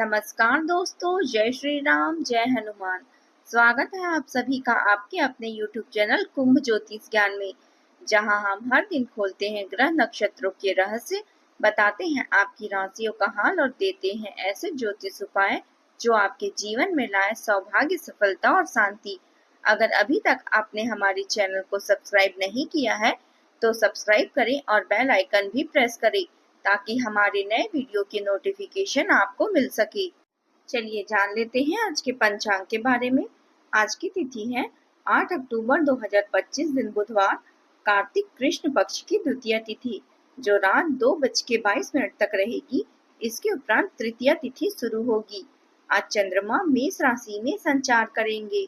नमस्कार दोस्तों, जय श्री राम, जय हनुमान। स्वागत है आप सभी का आपके अपने YouTube चैनल कुंभ ज्योतिष ज्ञान में, जहां हम हर दिन खोलते हैं ग्रह नक्षत्रों के रहस्य, बताते हैं आपकी राशियों का हाल और देते हैं ऐसे ज्योतिष उपाय जो आपके जीवन में लाए सौभाग्य, सफलता और शांति। अगर अभी तक आपने हमारे चैनल को सब्सक्राइब नहीं किया है तो सब्सक्राइब करें और बेल आइकन भी प्रेस करें ताकि हमारे नए वीडियो की नोटिफिकेशन आपको मिल सके। चलिए जान लेते हैं आज के पंचांग के बारे में। आज की तिथि है 8 अक्टूबर 2025 दिन बुधवार, कार्तिक कृष्ण पक्ष की द्वितीय तिथि जो रात 2:22 तक रहेगी। इसके उपरांत तृतीय तिथि शुरू होगी। आज चंद्रमा मेष राशि में संचार करेंगे।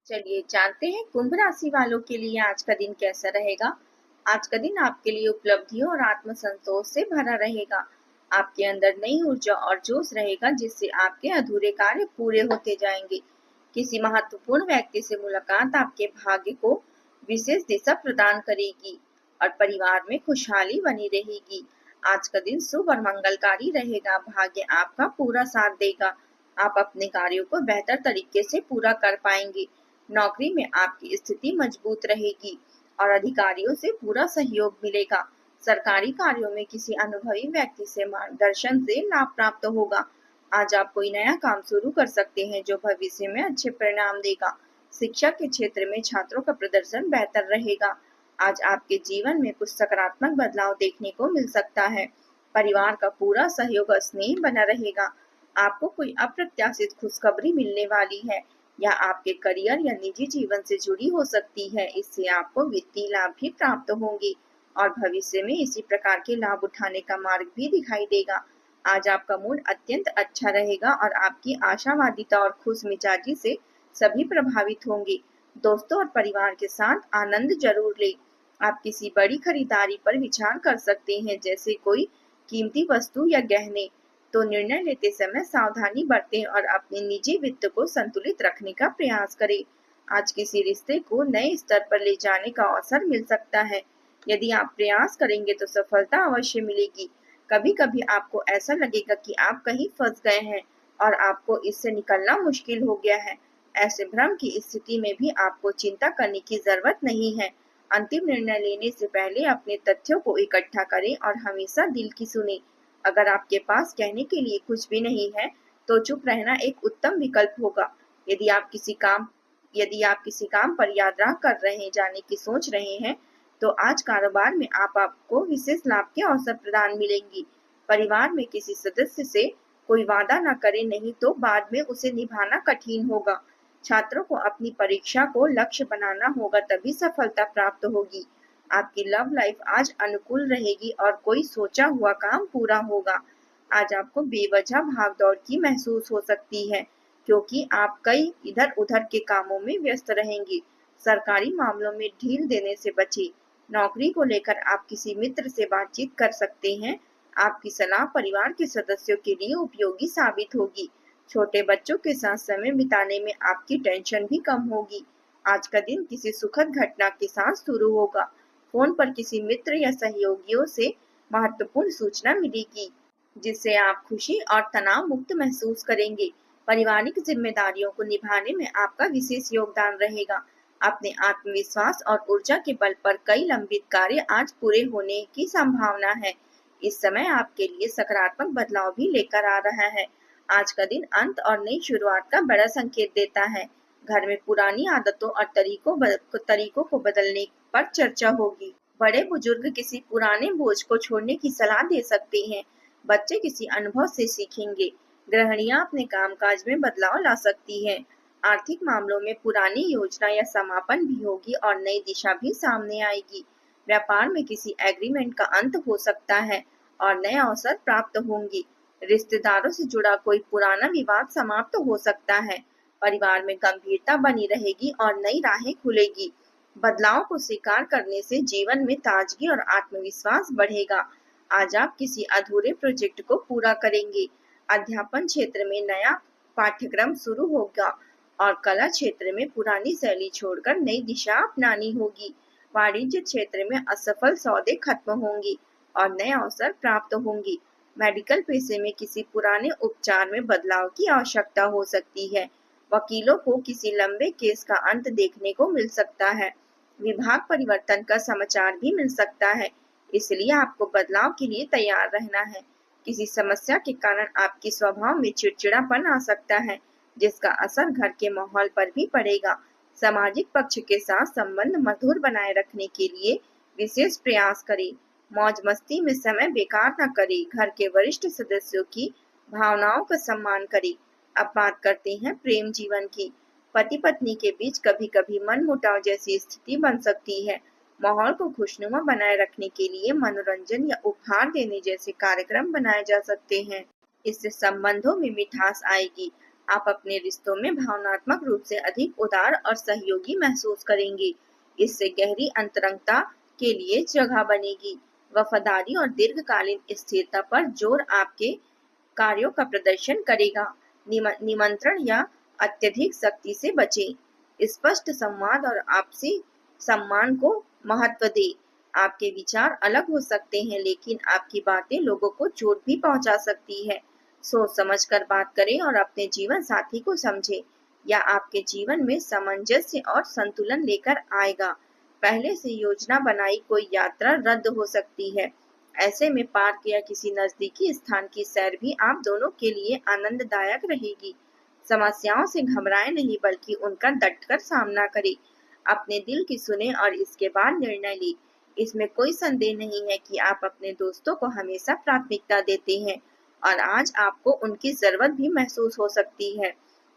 चलिए जानते हैं कुंभ राशि वालों के लिए आज का दिन कैसा रहेगा। आज का दिन आपके लिए उपलब्धियों और आत्मसंतोष से भरा रहेगा। आपके अंदर नई ऊर्जा और जोश रहेगा जिससे आपके अधूरे कार्य पूरे होते जाएंगे। किसी महत्वपूर्ण व्यक्ति से मुलाकात आपके भाग्य को विशेष दिशा प्रदान करेगी और परिवार में खुशहाली बनी रहेगी। आज का दिन शुभ और मंगलकारी रहेगा। भाग्य आपका पूरा साथ देगा। आप अपने कार्यों को बेहतर तरीके से पूरा कर पाएंगे। नौकरी में आपकी स्थिति मजबूत रहेगी और अधिकारियों से पूरा सहयोग मिलेगा। सरकारी कार्यों में किसी अनुभवी व्यक्ति से मार्गदर्शन से लाभ प्राप्त होगा। आज आप कोई नया काम शुरू कर सकते हैं जो भविष्य में अच्छे परिणाम देगा। शिक्षा के क्षेत्र में छात्रों का प्रदर्शन बेहतर रहेगा। आज आपके जीवन में कुछ सकारात्मक बदलाव देखने को मिल सकता है। परिवार का पूरा सहयोग और स्नेह बना रहेगा। आपको कोई अप्रत्याशित खुशखबरी मिलने वाली है या आपके करियर या निजी जीवन से जुड़ी हो सकती है। इससे आपको वित्तीय लाभ भी प्राप्त होंगे और भविष्य में इसी प्रकार के लाभ उठाने का मार्ग भी दिखाई देगा। आज आपका मूड अत्यंत अच्छा रहेगा और आपकी आशावादिता और खुश मिजाजी से सभी प्रभावित होंगे। दोस्तों और परिवार के साथ आनंद जरूर ले। आप किसी बड़ी खरीदारी पर विचार कर सकते हैं, जैसे कोई कीमती वस्तु या गहने। तो निर्णय लेते समय सावधानी बरतें और अपने निजी वित्त को संतुलित रखने का प्रयास करें। आज किसी रिश्ते को नए स्तर पर ले जाने का अवसर मिल सकता है। यदि आप प्रयास करेंगे तो सफलता अवश्य मिलेगी। कभी कभी आपको ऐसा लगेगा कि आप कहीं फंस गए हैं और आपको इससे निकलना मुश्किल हो गया है। ऐसे भ्रम की स्थिति में भी आपको चिंता करने की जरूरत नहीं है। अंतिम निर्णय लेने से पहले अपने तथ्यों को इकट्ठा करें और हमेशा दिल की सुने। अगर आपके पास कहने के लिए कुछ भी नहीं है तो चुप रहना एक उत्तम विकल्प होगा। यदि आप किसी काम पर यात्रा कर रहे जाने की सोच रहे हैं तो आज कारोबार में आपको विशेष लाभ के अवसर प्रदान मिलेंगी। परिवार में किसी सदस्य से कोई वादा न करें, नहीं तो बाद में उसे निभाना कठिन होगा। छात्रों को अपनी परीक्षा को लक्ष्य बनाना होगा, तभी सफलता प्राप्त होगी। आपकी लव लाइफ आज अनुकूल रहेगी और कोई सोचा हुआ काम पूरा होगा। आज आपको बेवजह भागदौड़ की महसूस हो सकती है क्योंकि आप कई इधर उधर के कामों में व्यस्त रहेंगे। सरकारी मामलों में ढील देने से बचें। नौकरी को लेकर आप किसी मित्र से बातचीत कर सकते हैं। आपकी सलाह परिवार के सदस्यों के लिए उपयोगी साबित होगी। छोटे बच्चों के साथ समय बिताने में आपकी टेंशन भी कम होगी। आज का दिन किसी सुखद घटना के साथ शुरू होगा। फोन पर किसी मित्र या सहयोगियों से महत्वपूर्ण सूचना मिलेगी जिससे आप खुशी और तनाव मुक्त महसूस करेंगे। पारिवारिक जिम्मेदारियों को निभाने में आपका विशेष योगदान रहेगा। अपने आत्मविश्वास और ऊर्जा के बल पर कई लंबित कार्य आज पूरे होने की संभावना है। इस समय आपके लिए सकारात्मक बदलाव भी लेकर आ रहा है। आज का दिन अंत और नई शुरुआत का बड़ा संकेत देता है। घर में पुरानी आदतों और तरीकों को बदलने पर चर्चा होगी। बड़े बुजुर्ग किसी पुराने बोझ को छोड़ने की सलाह दे सकते हैं। बच्चे किसी अनुभव से सीखेंगे। गृहिणियां अपने कामकाज में बदलाव ला सकती हैं। आर्थिक मामलों में पुरानी योजना या समापन भी होगी और नई दिशा भी सामने आएगी। व्यापार में किसी एग्रीमेंट का अंत हो सकता है और नए अवसर प्राप्त होंगे। रिश्तेदारों से जुड़ा कोई पुराना विवाद समाप्त हो सकता है। परिवार में गंभीरता बनी रहेगी और नई राहें खुलेगी। बदलाव को स्वीकार करने से जीवन में ताजगी और आत्मविश्वास बढ़ेगा। आज आप किसी अधूरे प्रोजेक्ट को पूरा करेंगे। अध्यापन क्षेत्र में नया पाठ्यक्रम शुरू होगा और कला क्षेत्र में पुरानी शैली छोड़कर नई दिशा अपनानी होगी। वाणिज्य क्षेत्र में असफल सौदे खत्म होंगे और नए अवसर प्राप्त होंगे। मेडिकल पेशे में किसी पुराने उपचार में बदलाव की आवश्यकता हो सकती है। वकीलों को किसी लंबे केस का अंत देखने को मिल सकता है। विभाग परिवर्तन का समाचार भी मिल सकता है, इसलिए आपको बदलाव के लिए तैयार रहना है। किसी समस्या के कारण आपके स्वभाव में चिड़चिड़ापन आ सकता है, जिसका असर घर के माहौल पर भी पड़ेगा। सामाजिक पक्ष के साथ संबंध मधुर बनाए रखने के लिए विशेष प्रयास करें। मौज मस्ती में समय बेकार न करें। घर के वरिष्ठ सदस्यों की भावनाओं का सम्मान करें। अब बात करते हैं प्रेम जीवन की। पति पत्नी के बीच कभी कभी मनमुटाव जैसी स्थिति बन सकती है। माहौल को खुशनुमा बनाए रखने के लिए मनोरंजन या उपहार देने जैसे कार्यक्रम बनाए जा सकते हैं। इससे संबंधों में मिठास आएगी। आप अपने रिश्तों में भावनात्मक रूप से अधिक उदार और सहयोगी महसूस करेंगे। इससे गहरी अंतरंगता के लिए जगह बनेगी। वफादारी और दीर्घकालीन स्थिरता पर जोर आपके कार्यों का प्रदर्शन करेगा। निमंत्रण या अत्यधिक सख्ती से बचें। स्पष्ट संवाद और आपसी सम्मान को महत्व दें। आपके विचार अलग हो सकते हैं, लेकिन आपकी बातें लोगों को चोट भी पहुंचा सकती है। सोच समझकर बात करें और अपने जीवन साथी को समझें, या आपके जीवन में सामंजस्य और संतुलन लेकर आएगा। पहले से योजना बनाई कोई यात्रा रद्द हो सकती है। ऐसे में पार्क या किसी नजदीकी स्थान की सैर भी आप दोनों के लिए आनंददायक रहेगी। समस्याओं से घबराएं नहीं, बल्कि उनका डटकर सामना करें। अपने दिल की सुने और इसके बाद निर्णय लें। इसमें कोई संदेह नहीं है कि आप अपने दोस्तों को हमेशा प्राथमिकता देते हैं और आज आपको उनकी जरूरत भी महसूस हो सकती है।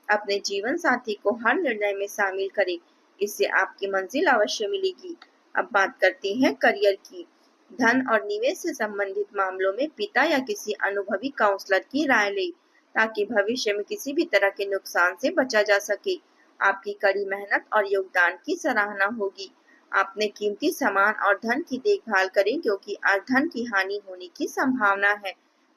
अपने जीवन साथी को हर निर्णय में शामिल करें, इससे आपकी मंजिल अवश्य मिलेगी। अब बात करते हैं करियर की। धन और निवेश से संबंधित मामलों में पिता या किसी अनुभवी काउंसलर की राय लें, ताकि भविष्य में किसी भी तरह के नुकसान से बचा जा सके। आपकी कड़ी मेहनत और योगदान की सराहना होगी। अपने कीमती सामान और धन की देखभाल करें, क्योंकि आज धन की हानि होने की संभावना है।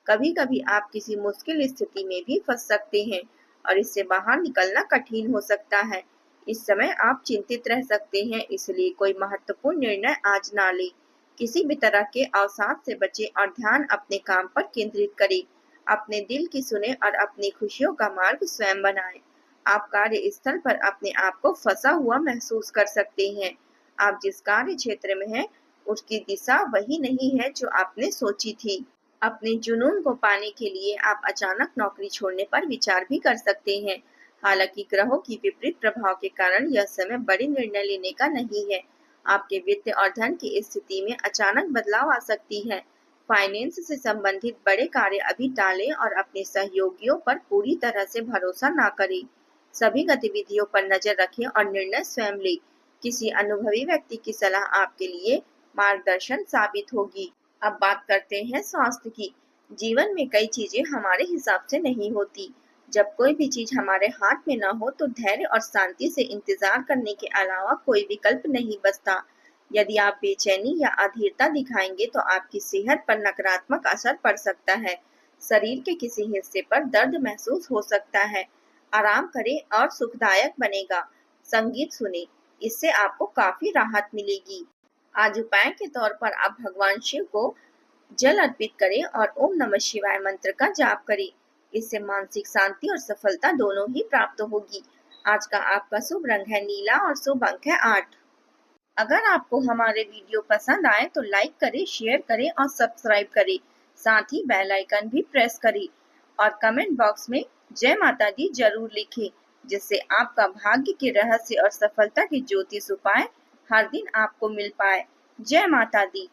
कभी कभी आप किसी मुश्किल स्थिति में भी फंस सकते हैं और इससे बाहर निकलना कठिन हो सकता है। इस समय आप चिंतित रह सकते हैं, इसलिए कोई महत्वपूर्ण निर्णय आज ना लें। किसी भी तरह के अवसाद से बचें और ध्यान अपने काम पर केंद्रित करें। अपने दिल की सुने और अपनी खुशियों का मार्ग स्वयं बनाएं। आप कार्य स्थल पर अपने आप को फंसा हुआ महसूस कर सकते हैं। आप जिस कार्य क्षेत्र में हैं, उसकी दिशा वही नहीं है जो आपने सोची थी। अपने जुनून को पाने के लिए आप अचानक नौकरी छोड़ने पर विचार भी कर सकते हैं। हालांकि ग्रहों की विपरीत प्रभाव के कारण यह समय बड़े निर्णय लेने का नहीं है। आपके वित्त और धन की स्थिति में अचानक बदलाव आ सकती है। फाइनेंस से संबंधित बड़े कार्य अभी टालें और अपने सहयोगियों पर पूरी तरह से भरोसा न करें। सभी गतिविधियों पर नजर रखें और निर्णय स्वयं लें। किसी अनुभवी व्यक्ति की सलाह आपके लिए मार्गदर्शन साबित होगी। अब बात करते हैं स्वास्थ्य की। जीवन में कई चीजें हमारे हिसाब से नहीं होती। जब कोई भी चीज हमारे हाथ में न हो तो धैर्य और शांति से इंतजार करने के अलावा कोई विकल्प नहीं बचता। यदि आप बेचैनी या अधीरता दिखाएंगे तो आपकी सेहत पर नकारात्मक असर पड़ सकता है। शरीर के किसी हिस्से पर दर्द महसूस हो सकता है। आराम करें और सुखदायक बनेगा। संगीत सुने, इससे आपको काफी राहत मिलेगी। आज उपाय के तौर पर आप भगवान शिव को जल अर्पित करें और ओम नमः शिवाय मंत्र का जाप करें। इससे मानसिक शांति और सफलता दोनों ही प्राप्त होगी। आज का आपका शुभ रंग है नीला और शुभ अंक है 8। अगर आपको हमारे वीडियो पसंद आए तो लाइक करें, शेयर करें और सब्सक्राइब करें। साथ ही बेल आइकन भी प्रेस करें और कमेंट बॉक्स में जय माता दी जरूर लिखें, जिससे आपका भाग्य के रहस्य और सफलता के ज्योतिष उपाय हर दिन आपको मिल पाए। जय माता दी।